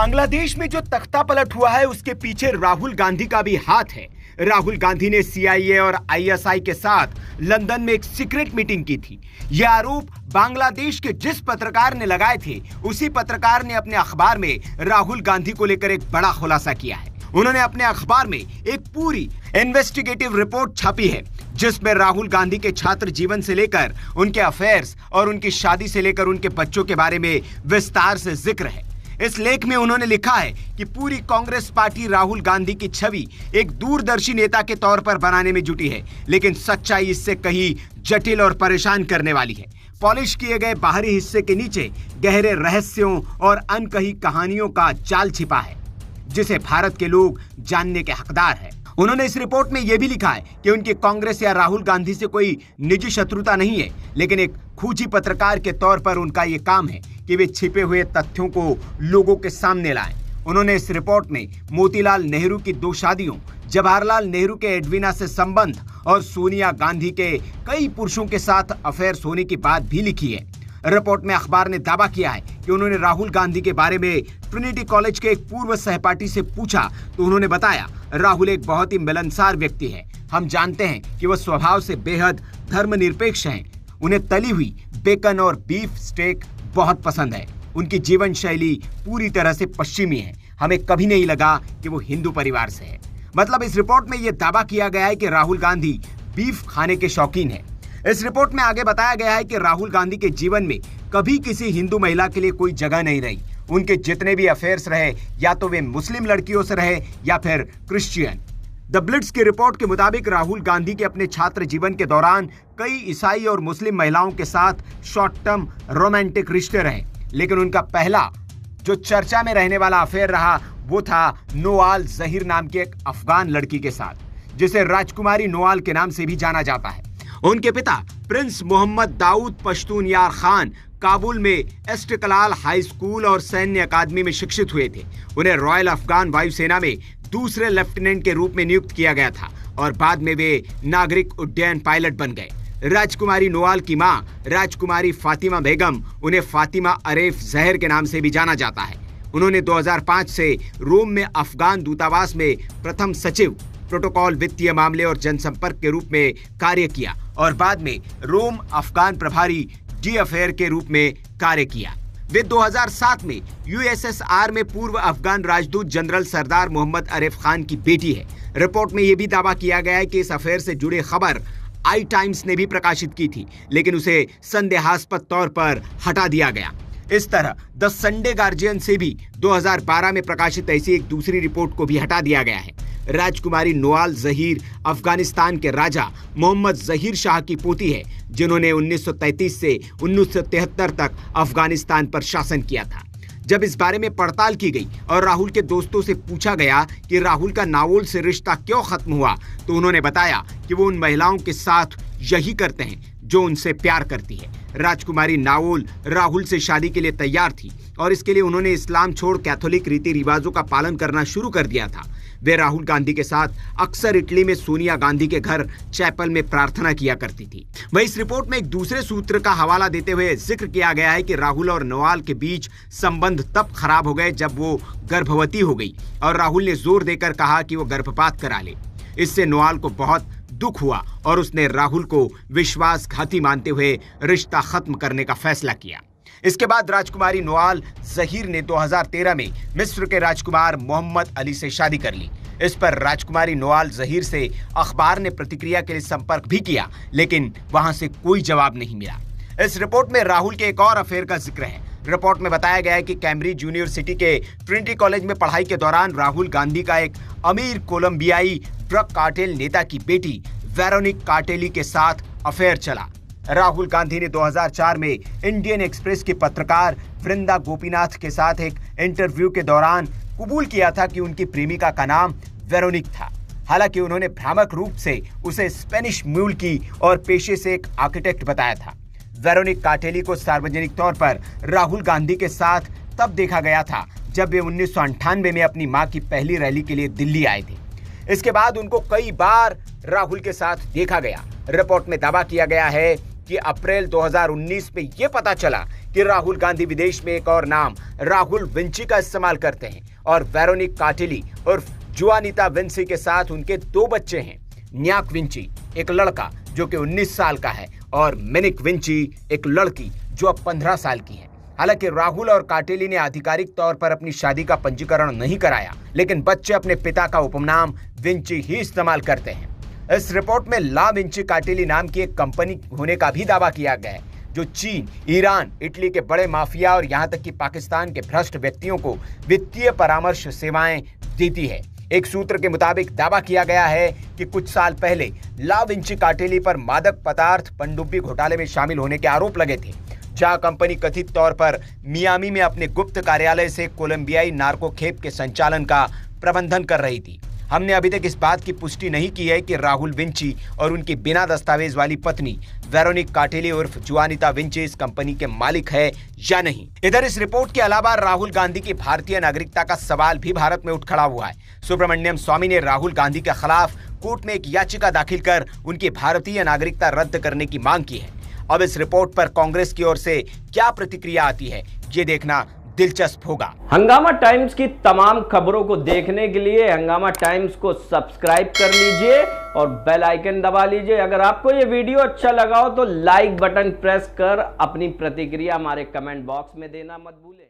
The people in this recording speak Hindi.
बांग्लादेश में जो तख्ता पलट हुआ है उसके पीछे राहुल गांधी का भी हाथ है। राहुल गांधी ने सीआईए और आईएसआई के साथ लंदन में एक सीक्रेट मीटिंग की थी। यह आरोप बांग्लादेश के जिस पत्रकार ने लगाए थे, उसी पत्रकार ने अपने अखबार में राहुल गांधी को लेकर एक बड़ा खुलासा किया है। उन्होंने अपने अखबार में एक पूरी इन्वेस्टिगेटिव रिपोर्ट छापी है, जिसमें राहुल गांधी के छात्र जीवन से लेकर उनके अफेयर्स और उनकी शादी से लेकर उनके बच्चों के बारे में विस्तार से जिक्र है। इस लेख में उन्होंने लिखा है कि पूरी कांग्रेस पार्टी राहुल गांधी की छवि एक दूरदर्शी नेता के तौर पर बनाने में जुटी है, लेकिन सच्चाई इससे कहीं जटिल और परेशान करने वाली है। पॉलिश किए गए बाहरी हिस्से के नीचे गहरे रहस्यों और अनकही कहानियों का जाल छिपा है, जिसे भारत के लोग जानने के हकदार हैं। उन्होंने इस रिपोर्ट में यह भी लिखा है कि उनकी कांग्रेस या राहुल गांधी से कोई निजी शत्रुता नहीं है, लेकिन एक खूंटी पत्रकार के तौर पर उनका यह काम है कि वे छिपे हुए तथ्यों को लोगों के सामने लाएं। उन्होंने इस रिपोर्ट में मोतीलाल नेहरू की 2 शादियों, जवाहरलाल नेहरू के एडवीना से संबंध और सोनिया गांधी के कई पुरुषों के साथ अफेयर्स होने की बात भी लिखी है। रिपोर्ट में अखबार ने दावा किया है कि उन्होंने राहुल गांधी के बारे में ट्रिनिटी कॉलेज के एक पूर्व सहपाठी से पूछा तो उन्होंने बताया, राहुल एक बहुत ही मिलनसार व्यक्ति है। हम जानते हैं कि वह स्वभाव से बेहद धर्मनिरपेक्ष हैं। उन्हें तली हुई बेकन और बीफ स्टेक बहुत पसंद है। उनकी जीवन शैली पूरी तरह से पश्चिमी है। हमें कभी नहीं लगा कि वो हिंदू परिवार से है। मतलब इस रिपोर्ट में यह दावा किया गया है कि राहुल गांधी बीफ खाने के शौकीन है। इस रिपोर्ट में आगे बताया गया है कि राहुल गांधी के जीवन में कभी किसी हिंदू महिला के लिए कोई जगह नहीं रही। उनके जितने भी अफेयर्स रहे, या तो वे मुस्लिम लड़कियों से रहे या फिर क्रिश्चियन। द ब्लिट्स की रिपोर्ट के मुताबिक राहुल गांधी के अपने छात्र जीवन के दौरान कई ईसाई और मुस्लिम महिलाओं के साथ शॉर्ट टर्म रोमांटिक रिश्ते रहे, लेकिन उनका पहला जो चर्चा में रहने वाला अफेयर रहा वो था नोआल जहीर नाम की एक अफगान लड़की के साथ, जिसे राजकुमारी नोआल के नाम से भी जाना जाता है। उनके पिता प्रिंस मोहम्मद दाऊद पश्तून यार खान काबुल में एस्टकलाल हाई स्कूल और सैन्य अकादमी में शिक्षित हुए थे। उन्हें रॉयल अफगान वायुसेना में दूसरे लेफ्टिनेंट के रूप में नियुक्त किया गया था और बाद में वे नागरिक उड्डयन पायलट बन गए। राजकुमारी नोआल की मां राजकुमारी फातिमा बेगम, उन्हें फातिमा अरेफ जहर के नाम से भी जाना जाता है। उन्होंने 2005 से रोम में अफगान दूतावास में प्रथम सचिव, प्रोटोकॉल, वित्तीय मामले और जनसंपर्क के रूप में कार्य किया और बाद में रोम अफगान प्रभारी डी अफेयर के रूप में कार्य किया। वे 2007 में यूएसएसआर में पूर्व अफगान राजदूत जनरल सरदार मोहम्मद अरेफ खान की बेटी है। रिपोर्ट में यह भी दावा किया गया है कि इस अफेयर से जुड़े खबर आई टाइम्स ने भी प्रकाशित की थी, लेकिन उसे संदेहास्पद तौर पर हटा दिया गया। इस तरह द संडे गार्जियन से भी 2012 में प्रकाशित ऐसी एक दूसरी रिपोर्ट को भी हटा दिया गया है। राजकुमारी नोआल जहीर अफगानिस्तान के राजा मोहम्मद जहीर शाह की पोती है, जिन्होंने 1933 से 1973 तक अफगानिस्तान पर शासन किया था। जब इस बारे में पड़ताल की गई और राहुल के दोस्तों से पूछा गया कि राहुल का नावल से रिश्ता क्यों खत्म हुआ, तो उन्होंने बताया कि वो उन महिलाओं के साथ यही करते हैं जो उनसे प्यार करती है। राजकुमारी नावल राहुल से शादी के लिए तैयार थी और इसके लिए उन्होंने इस्लाम छोड़ कैथोलिक रीति रिवाजों का पालन करना शुरू कर दिया था। वे राहुल गांधी के साथ अक्सर इटली में सोनिया गांधी के घर चैपल में प्रार्थना किया करती थी। वहीं इस रिपोर्ट में एक दूसरे सूत्र का हवाला देते हुए जिक्र किया गया है कि राहुल और नोआल के बीच संबंध तब खराब हो गए जब वो गर्भवती हो गई और राहुल ने जोर देकर कहा कि वो गर्भपात करा ले। इससे नोआल को बहुत दुख हुआ और उसने राहुल को विश्वासघाती मानते हुए रिश्ता खत्म करने का फैसला किया। इसके बाद राजकुमारी नोआल जहीर ने 2013 में मिस्र के राजकुमार मोहम्मद अली से शादी कर ली। इस पर राजकुमारी नोआल जहीर से अखबार ने प्रतिक्रिया के लिए संपर्क भी किया, लेकिन वहां से कोई जवाब नहीं मिला। इस रिपोर्ट में राहुल के एक और अफेयर का जिक्र है। रिपोर्ट में बताया गया है कि कैम्ब्रिज यूनिवर्सिटी के ट्रिनिटी कॉलेज में पढ़ाई के दौरान राहुल गांधी का एक अमीर कोलंबियाई ड्रग कार्टेल नेता की बेटी वेरोनिक कार्टेली के साथ अफेयर चला। राहुल गांधी ने 2004 में इंडियन एक्सप्रेस की पत्रकार वृंदा गोपीनाथ के साथ एक इंटरव्यू के दौरान कबूल किया था कि उनकी प्रेमिका का नाम वेरोनिक था। हालांकि उन्होंने भ्रामक रूप से उसे स्पेनिश मूल की और पेशे से एक आर्किटेक्ट बताया था। वेरोनिक कार्टेली को सार्वजनिक तौर पर राहुल गांधी के साथ तब देखा गया था जब वे 1998 में अपनी मां की पहली रैली के लिए दिल्ली आए थे। इसके बाद उनको कई बार राहुल के साथ देखा गया। रिपोर्ट में दावा किया गया है कि अप्रैल 2019 में यह पता चला कि राहुल गांधी विदेश में एक और नाम राहुल विंची का इस्तेमाल करते हैं और वेरोनिक काटिली उर्फ जुआनिता विंसी के साथ उनके 2 बच्चे हैं, न्याक विंची एक लड़का जो कि 19 साल का है और मिनिक विंची एक लड़की जो अब 15 साल की है। हालांकि राहुल और काटिली ने आधिकारिक तौर पर अपनी शादी का पंजीकरण नहीं कराया, लेकिन बच्चे अपने पिता का उपनाम विंची ही इस्तेमाल करते हैं। इस रिपोर्ट में ला विंची काटिली नाम की एक कंपनी होने का भी दावा किया गया है, जो चीन, ईरान, इटली के बड़े माफिया और यहां तक कि पाकिस्तान के भ्रष्ट व्यक्तियों को वित्तीय परामर्श सेवाएं देती है। एक सूत्र के मुताबिक दावा किया गया है कि कुछ साल पहले ला विंची काटिली पर मादक पदार्थ पनडुब्बी घोटाले में शामिल होने के आरोप लगे थे, जहां कंपनी कथित तौर पर मियामी में अपने गुप्त कार्यालय से कोलंबियाई नार्को खेप के संचालन का प्रबंधन कर रही थी। हमने अभी तक इस बात की पुष्टि नहीं की है कि राहुल विंची और उनकी बिना दस्तावेज वाली पत्नी वेरोनिक काटिली उर्फ जुआनिता विंची इस कंपनी के मालिक है या नहीं। इधर इस रिपोर्ट के अलावा राहुल गांधी की भारतीय नागरिकता का सवाल भी भारत में उठ खड़ा हुआ है। सुब्रमण्यम स्वामी ने राहुल गांधी के खिलाफ कोर्ट में एक याचिका दाखिल कर उनकी भारतीय नागरिकता रद्द करने की मांग की है। अब इस रिपोर्ट पर कांग्रेस की ओर से क्या प्रतिक्रिया आती है, ये देखना दिलचस्प होगा। हंगामा टाइम्स की तमाम खबरों को देखने के लिए हंगामा टाइम्स को सब्सक्राइब कर लीजिए और बेल आइकन दबा लीजिए। अगर आपको ये वीडियो अच्छा लगा हो तो लाइक बटन प्रेस कर अपनी प्रतिक्रिया हमारे कमेंट बॉक्स में देना मत भूलें।